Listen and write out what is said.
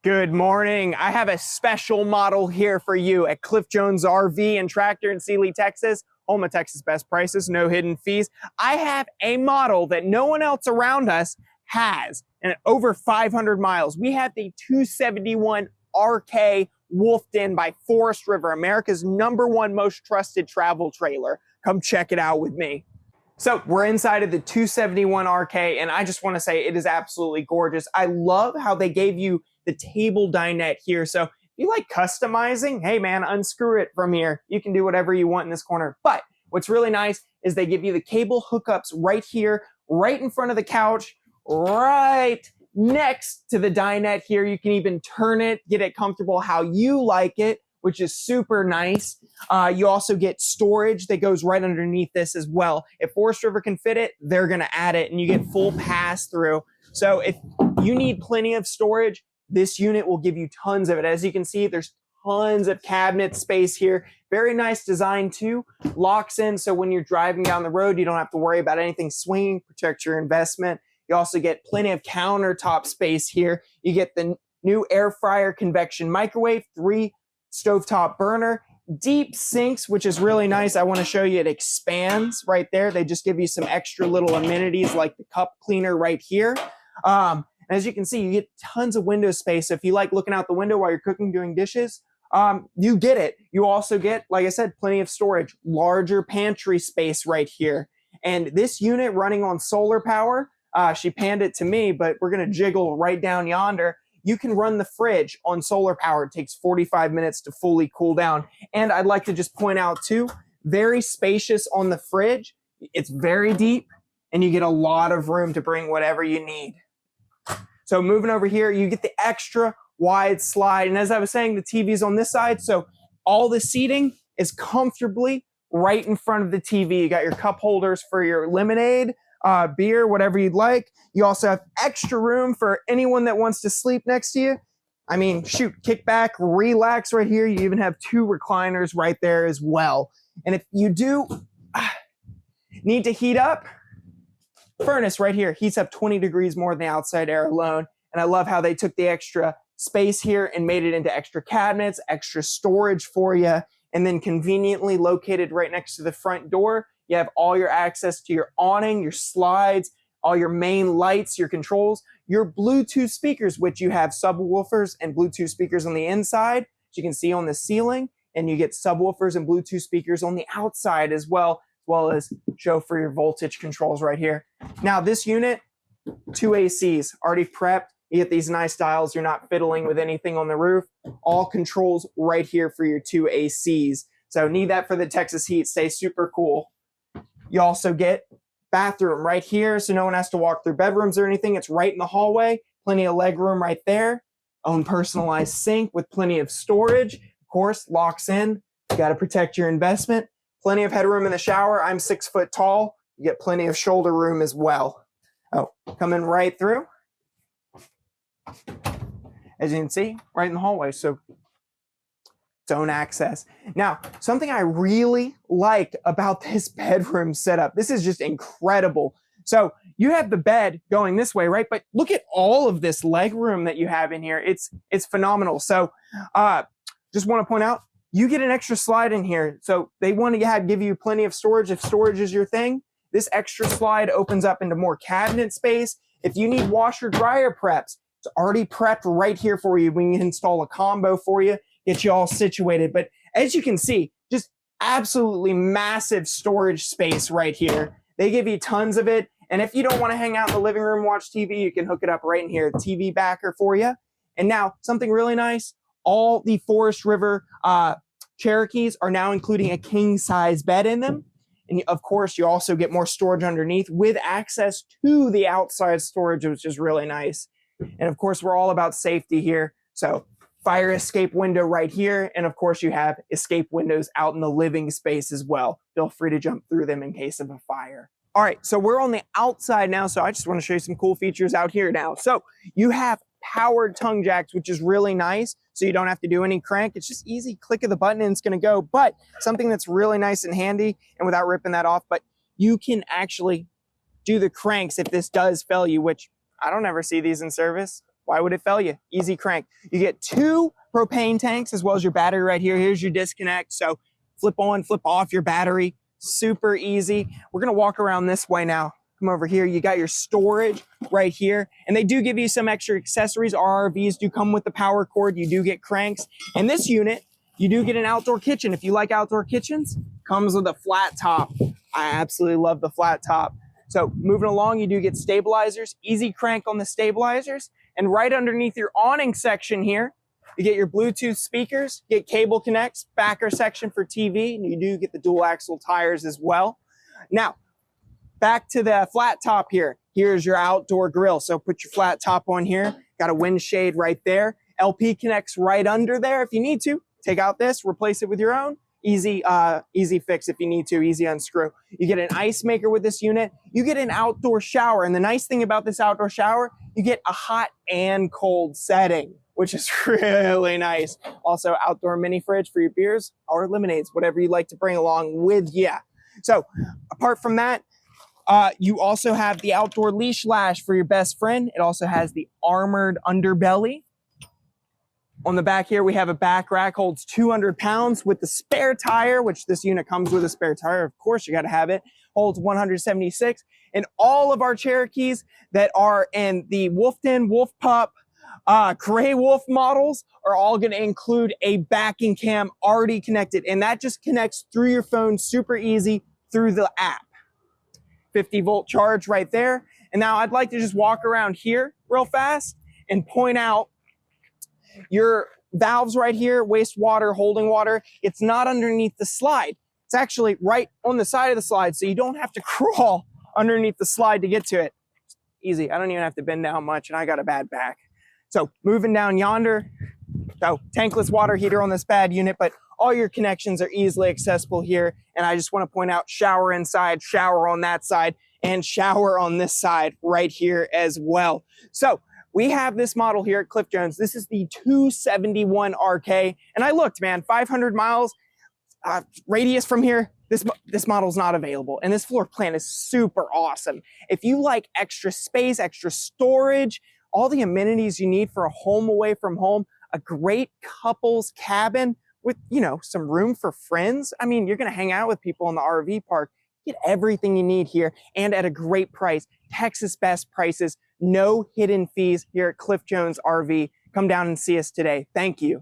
Good morning. I have a special model here for you at Cliff Jones RV and Tractor in Sealy, Texas. Home of Texas best prices, no hidden fees. I have a model that no one else around us has, and over 500 miles. We have the 271 RK Wolfed In by Forest River, America's #1 most trusted travel trailer. Come check it out with me. So we're inside of the 271 RK, and I just want to say it is absolutely gorgeous. I love how they gave you the table dinette here. So if you like customizing, hey man, unscrew it from here. You can do whatever you want in this corner. But what's really nice is they give you the cable hookups right here, right in front of the couch, right next to the dinette here. You can even turn it, get it comfortable how you like it, which is super nice. You also get storage that goes right underneath this as well. If Forest River can fit it, they're gonna add it, and you get full pass through. So if you need plenty of storage, this unit will give you tons of it. As you can see, there's tons of cabinet space here. Very nice design too. Locks in, so when you're driving down the road, you don't have to worry about anything swinging, protect your investment. You also get plenty of countertop space here. You get the new air fryer convection microwave, 3 stovetop burner, deep sinks, which is really nice. I want to show you it expands right there. They just give you some extra little amenities like the cup cleaner right here. As you can see, you get tons of window space. If you like looking out the window while you're cooking, doing dishes, you get it. You also get, like I said, plenty of storage, larger pantry space right here. And this unit running on solar power, she panned it to me, but we're going to jiggle right down yonder. You can run the fridge on solar power. It takes 45 minutes to fully cool down. And I'd like to just point out too, very spacious on the fridge. It's very deep, and you get a lot of room to bring whatever you need. So moving over here, you get the extra wide slide. And as I was saying, the TV's on this side. So all the seating is comfortably right in front of the TV. You got your cup holders for your lemonade, beer, whatever you'd like. You also have extra room for anyone that wants to sleep next to you. I mean, shoot, kick back, relax right here. You even have 2 recliners right there as well. And if you do need to heat up, furnace right here heats up 20 degrees more than the outside air alone. And I love how they took the extra space here and made it into extra cabinets, extra storage for you, and then conveniently located right next to the front door. You have all your access to your awning, your slides, all your main lights, your controls, your Bluetooth speakers, which you have subwoofers and Bluetooth speakers on the inside, as you can see on the ceiling, and you get subwoofers and Bluetooth speakers on the outside as well as show for your voltage controls right here. Now this unit, 2 ACs already prepped. You get these nice dials. You're not fiddling with anything on the roof. All controls right here for your 2 ACs. So need that for the Texas heat. Stay super cool. You also get bathroom right here, so no one has to walk through bedrooms or anything. It's right in the hallway. Plenty of leg room right there. Own personalized sink with plenty of storage. Of course, locks in. You got to protect your investment. Plenty of headroom in the shower. I'm 6 foot tall. You get plenty of shoulder room as well. Oh, coming right through. As you can see, right in the hallway. So its own access. Now, something I really like about this bedroom setup, this is just incredible. So you have the bed going this way, right? But look at all of this leg room that you have in here. It's phenomenal. So just want to point out, you get an extra slide in here. So they want to give you plenty of storage if storage is your thing. This extra slide opens up into more cabinet space. If you need washer dryer preps, it's already prepped right here for you. We can install a combo for you, get you all situated. But as you can see, just absolutely massive storage space right here. They give you tons of it. And if you don't want to hang out in the living room, watch TV, you can hook it up right in here. TV backer for you. And now something really nice, all the Forest River Cherokees are now including a king size bed in them. And of course, you also get more storage underneath with access to the outside storage, which is really nice. And of course, we're all about safety here. So fire escape window right here. And of course, you have escape windows out in the living space as well. Feel free to jump through them in case of a fire. All right, so we're on the outside now. So I just want to show you some cool features out here now. So you have powered tongue jacks, which is really nice. So you don't have to do any crank. It's just easy click of the button and it's going to go. But something that's really nice and handy, and without ripping that off, but you can actually do the cranks if this does fail you, which I don't ever see these in service. Why would it fail you? Easy crank. You get 2 propane tanks as well as your battery right here. Here's your disconnect. So flip on, flip off your battery. Super easy. We're going to walk around this way now. Come over here. You got your storage right here. And they do give you some extra accessories. Our RVs do come with the power cord. You do get cranks. And this unit, you do get an outdoor kitchen. If you like outdoor kitchens, comes with a flat top. I absolutely love the flat top. So moving along, you do get stabilizers, easy crank on the stabilizers. And right underneath your awning section here, you get your Bluetooth speakers, get cable connects, backer section for TV, and you do get the dual axle tires as well. Now, back to the flat top here. Here's your outdoor grill. So put your flat top on here. Got a wind shade right there. LP connects right under there if you need to. Take out this, replace it with your own. Easy fix if you need to, easy unscrew. You get an ice maker with this unit. You get an outdoor shower. And the nice thing about this outdoor shower, you get a hot and cold setting, which is really nice. Also, outdoor mini fridge for your beers or lemonades, whatever you like to bring along with you. So apart from that, you also have the outdoor leash lash for your best friend. It also has the armored underbelly. On the back here, we have a back rack, holds 200 pounds with the spare tire, which this unit comes with a spare tire. Of course, you got to have it. Holds 176. And all of our Cherokees that are in the Wolf Den, Wolf Pup, Gray Wolf models are all going to include a backing cam already connected. And that just connects through your phone super easy through the app. 50-volt charge right there. And now I'd like to just walk around here real fast and point out your valves right here, wastewater, holding water. It's not underneath the slide. It's actually right on the side of the slide, so you don't have to crawl underneath the slide to get to it. Easy. I don't even have to bend down much, and I got a bad back. So moving down yonder, so tankless water heater on this bad unit, but all your connections are easily accessible here. And I just want to point out shower inside, shower on that side, and shower on this side right here as well. So we have this model here at Cliff Jones. This is the 271 RK. And I looked, man, 500 miles radius from here. This model is not available. And this floor plan is super awesome. If you like extra space, extra storage, all the amenities you need for a home away from home, a great couples cabin with, you know, some room for friends. I mean, you're going to hang out with people in the RV park. Get everything you need here and at a great price. Texas best prices, no hidden fees here at Cliff Jones RV. Come down and see us today. Thank you.